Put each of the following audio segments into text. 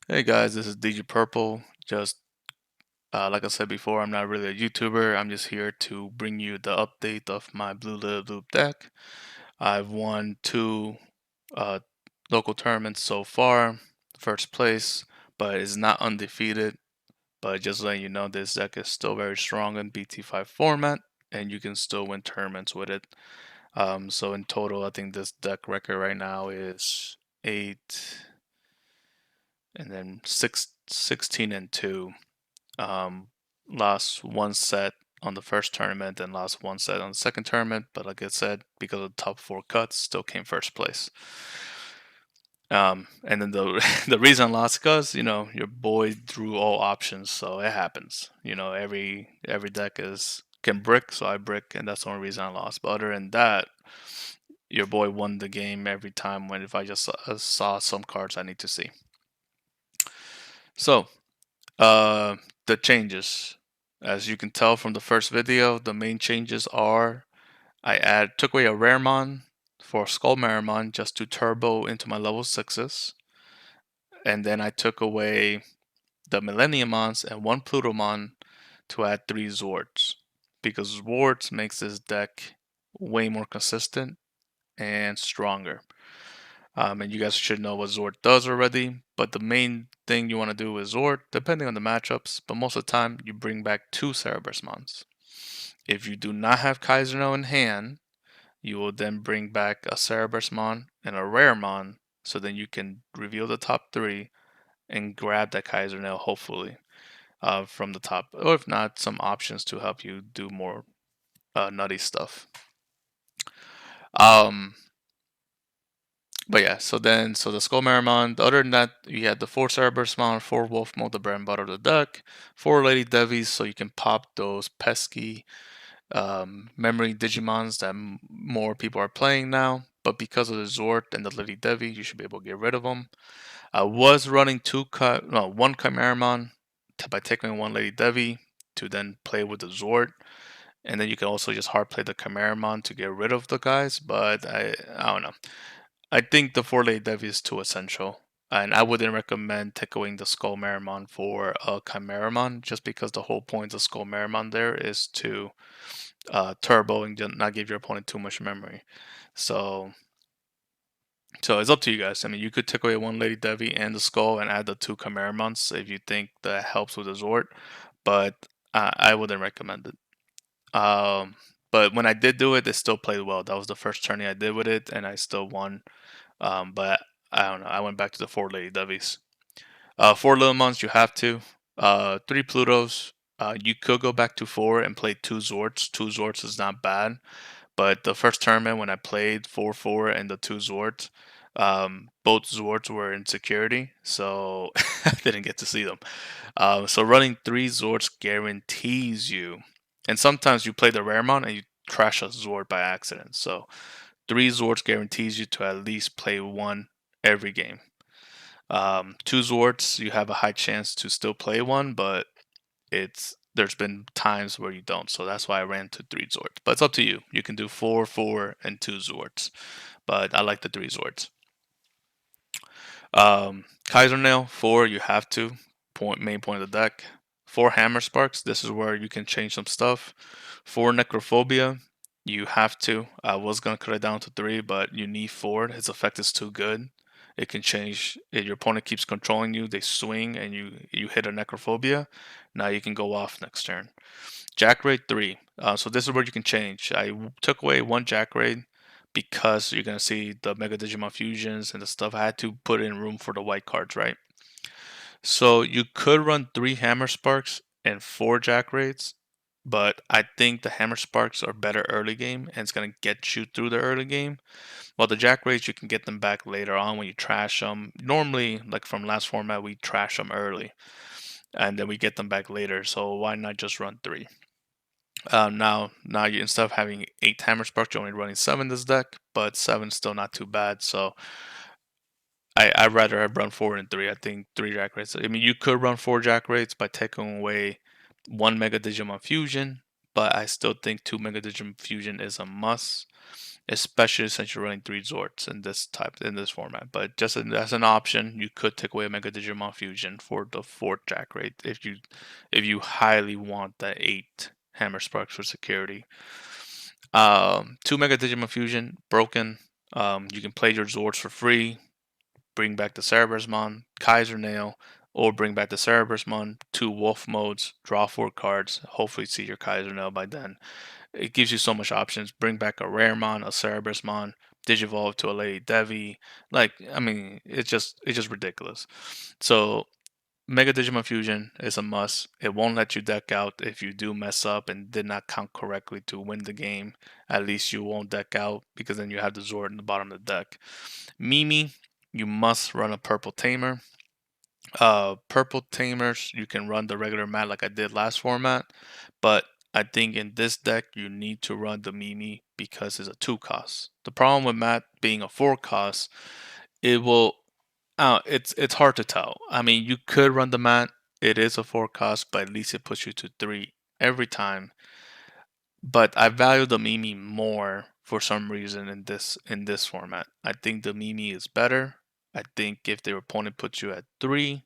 Hey guys, this is DJ Purple. Just like I said before, I'm not really a YouTuber. I'm just here to bring you the update of my Blue Lilith Loop deck. I've won two uh, local tournaments so far, first place, but it's not undefeated. But just letting you know, this deck is still very strong in BT5 format, and you can still win tournaments with it. So in total, I think this deck record right now is 8 and then 16 and 2. Um, Lost one set on the first tournament and lost one set on the second tournament. But like I said, because of the top four cuts, still came first place. And then the the reason I lost because your boy drew all options, so it happens. Every deck is can brick, so I brick, and that's the only reason I lost. But other than that, your boy won the game every time when if I just saw some cards I need to see. So the changes. As you can tell from the first video, the main changes are took away a Raremon for Skull Marimon just to turbo into my level 6s. And then I took away the Millenniumons and one Plutomon to add 3 Zords. Because Zords makes this deck way more consistent and stronger. And you guys should know what Zord does already. But the main thing you want to do with Zord, depending on the matchups, but most of the time, you bring back 2 Cerebrusmons. If you do not have Kaiserno in hand, you will then bring back a Cerebrusmon and a Raremon, so then you can reveal the top 3 and grab that Kaiserno, hopefully, from the top. Or if not, some options to help you do more nutty stuff. Um, But yeah, so the Skull Marimon, other than that, you had the 4 Cerebrusmon, 4 Wolf Mode, the bread and butter of the deck, 4 Lady Devies, so you can pop those pesky memory Digimons that more people are playing now. But because of the Zord and the Lady Devi, you should be able to get rid of them. I was running one Chimeramon by taking one Lady Devi to then play with the Zord. And then you can also just hard play the Chimeramon to get rid of the guys, but I don't know. I think the 4 late dev is too essential. And I wouldn't recommend taking the Skull Marimon for a Chimeramon, just because the whole point of Skull Marimon there is to turbo and not give your opponent too much memory. So so it's up to you guys. I mean, you could take away one Lady Devi and the Skull and add the 2 Chimeramons if you think that helps with the Zord, but I wouldn't recommend it. But when I did do it, it still played well. That was the first tourney I did with it, and I still won. But I don't know. I went back to the 4 Lady Devies. 4 Little Mons, you have to. 3 Plutos. You could go back to 4 and play 2 Zords. 2 Zords is not bad. But the first tournament when I played 4 and the 2 Zords, both Zords were in security, so I didn't get to see them. So running 3 Zords guarantees you, and sometimes you play the Raremon and you trash a Zord by accident. So 3 Zords guarantees you to at least play one every game. 2 Zords, you have a high chance to still play one, but there's been times where you don't, so that's why I ran to 3 Zords. But it's up to you. You can do 4, and 2 Zords, but I like the 3 Zords. Kaiser Nail 4, you have to main point of the deck. 4 Hammer Sparks. This is where you can change some stuff. 4 Necrophobia. You have to. I was gonna cut it down to 3, but you need 4. Its effect is too good. It can change if your opponent keeps controlling you. They swing and you hit a Necrophobia. Now you can go off next turn. Jack Raid 3. So this is where you can change. I took away 1 Jack Raid because you're gonna see the Mega Digimon fusions and the stuff. I had to put in room for the white cards, right? So you could run 3 Hammer Sparks and 4 Jack Raids, but I think the Hammer Sparks are better early game and it's gonna get you through the early game. While the Jack Raids, you can get them back later on when you trash them. Normally, like from last format, we trash them early and then we get them back later. So why not just run 3? Now you, instead of having 8 Hammer Sparks, you're only running 7 this deck, but 7's still not too bad. So I'd rather have run 4 and 3. I think 3 Jack Rates. I mean, you could run 4 Jack Rates by taking away 1 Mega Digimon Fusion, but I still think 2 Mega Digimon Fusion is a must, especially since you're running 3 Zords in this format. But just as an option, you could take away a Mega Digimon Fusion for the 4th jack rate if you highly want that 8 Hammer Sparks for security. 2 Mega Digimon Fusion broken. You can play your Zords for free. Bring back the Cerebrusmon, Kaiser Nail, or bring back the Cerebrusmon, 2 Wolf modes, draw 4 cards. Hopefully, see your Kaiser Nail by then. It gives you so much options. Bring back a Raremon, a Cerebrusmon, Digivolve to a Lady Devi. Like, I mean, it's just ridiculous. So Mega Digimon Fusion is a must. It won't let you deck out if you do mess up and did not count correctly to win the game. At least you won't deck out because then you have the Zord in the bottom of the deck. Mimi, you must run a Purple Tamer. Purple Tamers, you can run the regular mat like I did last format, but I think in this deck you need to run the Mimi because it's a 2 cost. The problem with mat being a 4 cost, it will it's hard to tell. I mean, you could run the mat. It is a 4 cost, but at least it puts you to 3 every time. But I value the Mimi more for some reason in this format. I think the Mimi is better. I think if their opponent puts you at 3,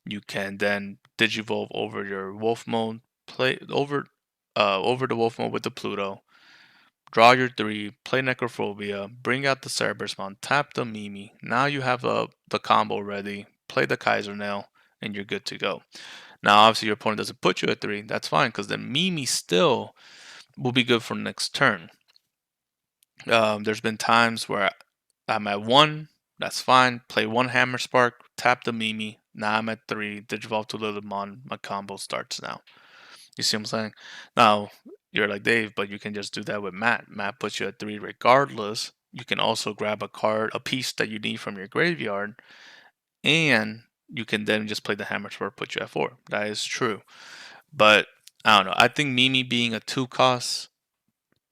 you can then digivolve over your wolf mode, play over the wolf mode with the Pluto, draw your 3, play Necrophobia, bring out the Cerebrusmon, tap the Mimi. Now you have the combo ready, play the Kaiser Nail, and you're good to go. Now, obviously, your opponent doesn't put you at 3, that's fine, because then Mimi still will be good for next turn. There's been times where I'm at 1, that's fine, play 1 Hammer Spark, tap the Mimi, now I'm at 3, Digivolve to Lilithmon, my combo starts now. You see what I'm saying? Now, you're like, Dave, but you can just do that with Matt. Matt puts you at 3 regardless. You can also grab a piece that you need from your graveyard, and you can then just play the Hammer Sword, put you at 4. That is true. But, I don't know. I think Mimi being a 2 cost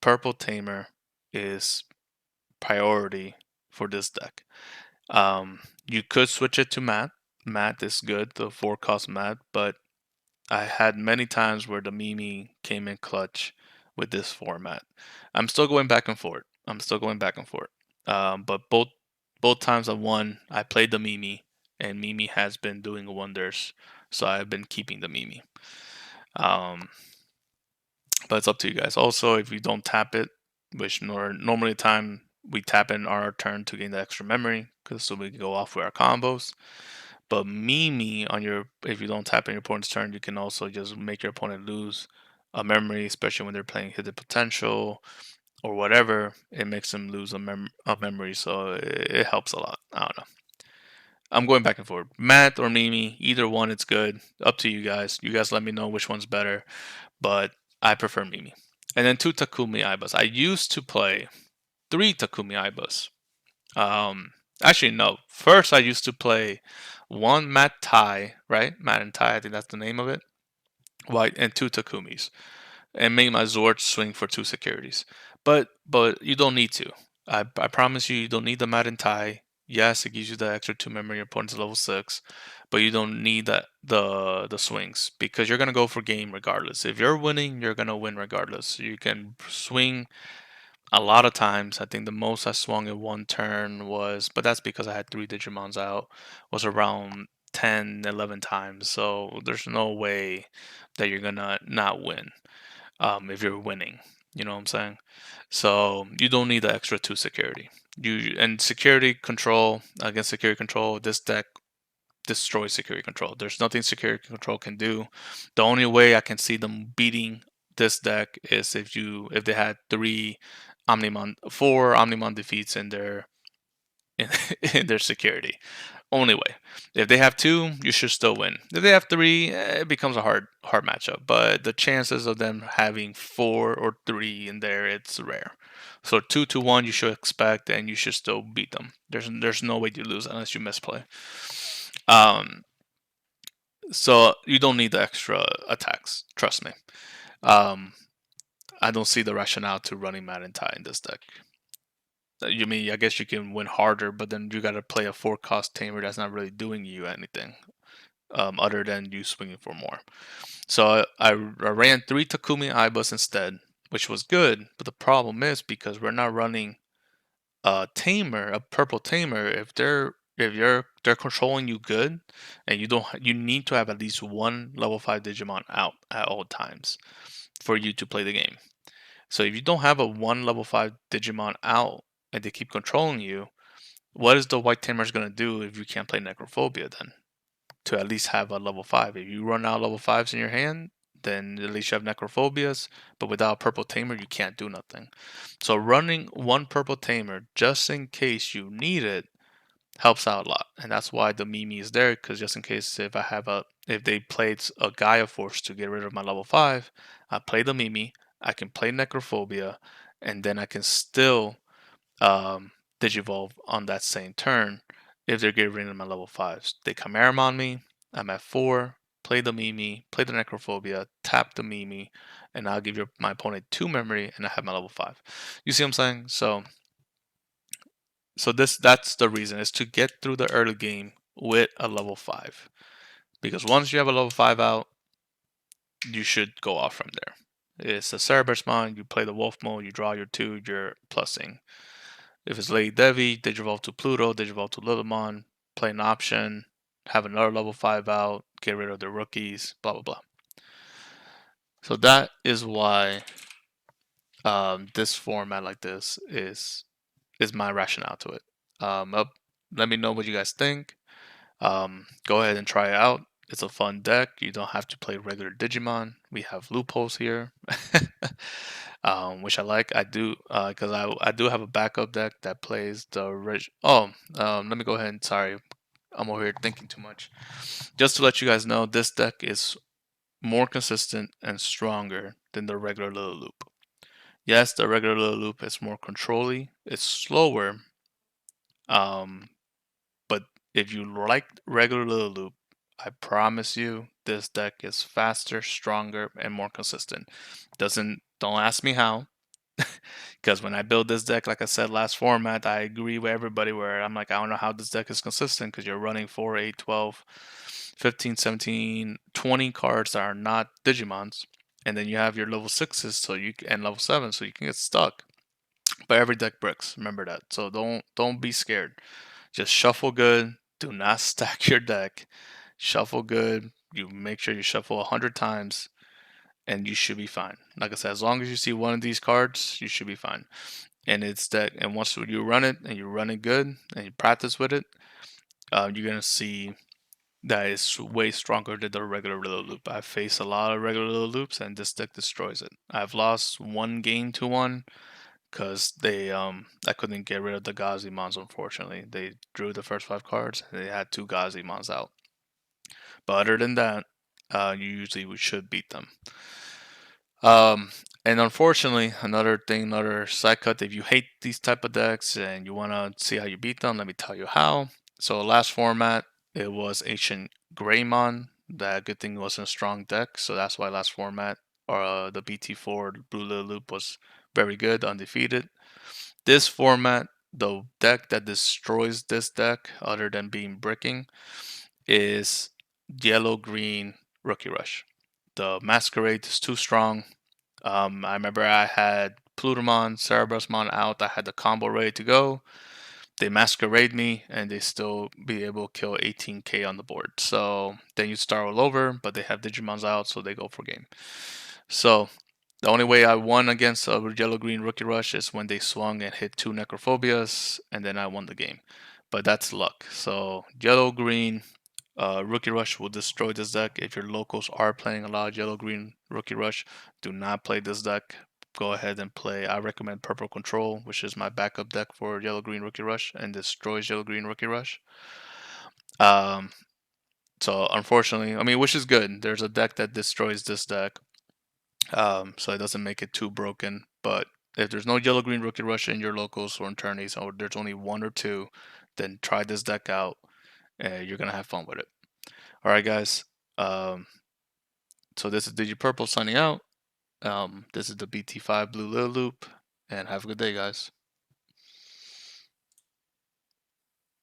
Purple Tamer is priority for this deck. You could switch it to Matt. Matt is good, the 4 cost Matt, but I had many times where the Mimi came in clutch with this format. I'm still going back and forth. But both times I won, I played the Mimi, and Mimi has been doing wonders. So I've been keeping the Mimi. Um, but it's up to you guys. Also, if you don't tap it, which normally the time we tap in our turn to gain the extra memory, because so we can go off with our combos. But Mimi on if you don't tap in your opponent's turn, you can also just make your opponent lose a memory, especially when they're playing hidden potential or whatever. It makes them lose a memory, so it helps a lot. I don't know. I'm going back and forth. Matt or Mimi, either one, it's good. Up to you guys. You guys let me know which one's better, but I prefer Mimi. And then 2 Takumi Ibas. I used to play 3 Takumi Ibas. Actually, no. First, I used to play 1 Matt Tai, right? Matt and Tai, I think that's the name of it. White and 2 Takumis, and make my Zord swing for 2 securities. But you don't need to. I promise you, you don't need the Matt and Tai. Yes, it gives you the extra 2 memory. Your opponent's level 6, but you don't need the swings because you're gonna go for game regardless. If you're winning, you're gonna win regardless. You can swing a lot of times. I think the most I swung in one turn was, but that's because I had 3 Digimons out, was around 10, 11 times. So there's no way that you're gonna not win if you're winning. You know what I'm saying? So you don't need the extra 2 security. And security control against security control, this deck destroys security control. There's nothing security control can do. The only way I can see them beating this deck is if they had 4 Omnimon defeats in their in, in their security. Only way. If they have 2, you should still win. If they have 3, it becomes a hard matchup. But the chances of them having 4 or 3 in there, it's rare. So 2 to 1 you should expect, and you should still beat them. There's no way you lose unless you misplay. So you don't need the extra attacks. Trust me. Um, I don't see the rationale to running Mad and Tai in this deck. You mean I guess you can win harder, but then you got to play a 4 cost tamer that's not really doing you anything. other than you swinging for more. So I ran 3 Takumi Ibis instead, which was good. But the problem is because we're not running a tamer, a purple tamer. If they're controlling you good, and you need to have at least one level 5 Digimon out at all times for you to play the game. So if you don't have a one level 5 Digimon out and they keep controlling you, what is the white tamer's gonna do if you can't play Necrophobia then? To at least have a level 5. If you run out level 5s in your hand, then at least you have Necrophobias, but without a purple tamer, you can't do nothing. So running one purple tamer just in case you need it helps out a lot. And that's why the Mimi is there, because just in case if they played a Gaia Force to get rid of my level 5, I play the Mimi, I can play Necrophobia, and then I can still um, Digivolve on that same turn if they're getting rid of my level 5s. They Chimeramon me, I'm at 4, play the Mimi, play the Necrophobia, tap the Mimi, and I'll give my opponent 2 memory and I have my level 5. You see what I'm saying? So that's the reason, is to get through the early game with a level 5. Because once you have a level 5 out, you should go off from there. It's a Cerberus Mon, you play the Wolf mode, you draw your 2, you're plussing. If it's Lady Devi, Digivolve to Pluto, Digivolve to Lilithmon, play an option, have another level 5 out, get rid of the rookies, blah blah blah. So that is why this format like this is my rationale to it. Let me know what you guys think. Go ahead and try it out. It's a fun deck. You don't have to play regular Digimon. We have loopholes here, which I like. I do because I do have a backup deck that plays the original. Oh, let me go ahead and sorry, I'm over here thinking too much. Just to let you guys know, this deck is more consistent and stronger than the regular Little Loop. Yes, the regular Little Loop is more controlly. It's slower. Um, But if you like regular Little Loop, I promise you this deck is faster, stronger, and more consistent. Don't ask me how. Because when I build this deck, like I said last format, I agree with everybody where I'm like, I don't know how this deck is consistent because you're running 4, 8, 12, 15, 17, 20 cards that are not Digimons. And then you have your level 6s and level 7, so you can get stuck. But every deck bricks, remember that. So don't be scared. Just shuffle good. Do not stack your deck. Shuffle good. You make sure you shuffle 100 times and you should be fine. Like I said, as long as you see one of these cards, you should be fine. And it's that, and once you run it and you run it good and you practice with it, you're gonna see that it's way stronger than the regular Little Loop. I've faced a lot of regular Little Loops and this deck destroys it. I've lost one game to one because I couldn't get rid of the Gazimons, unfortunately. They drew the first 5 cards and they had 2 Gazimons out. But other than that, you usually should beat them. And unfortunately, another side cut, if you hate these type of decks and you want to see how you beat them, let me tell you how. So last format, it was Ancient Greymon. That good thing wasn't a strong deck, so that's why last format, the BT4 Blue Lilith was very good, undefeated. This format, the deck that destroys this deck, other than being bricking, is yellow green Rookie Rush. The Masquerade is too strong. I remember I had Plutomon, Cerebrusmon out. I had the combo ready to go. They Masquerade me, and they still be able to kill 18k on the board. So then you start all over, but they have Digimons out, so they go for game. So the only way I won against a yellow green Rookie Rush is when they swung and hit 2 Necrophobias, and then I won the game. But that's luck. So yellow green Rookie Rush will destroy this deck. If your locals are playing a lot of yellow green Rookie Rush, do not play this deck. Go ahead and play. I recommend Purple Control, which is my backup deck for yellow green Rookie Rush and destroys yellow green Rookie Rush. Um, so unfortunately, I mean, which is good. There's a deck that destroys this deck, so it doesn't make it too broken. But if there's no yellow green Rookie Rush in your locals or in tourneys, or there's only 1 or 2, then try this deck out, and you're gonna have fun with it. All right, guys. Um, so this is DigiPurple signing out. This is the BT5 Blue Lilith, and have a good day, guys.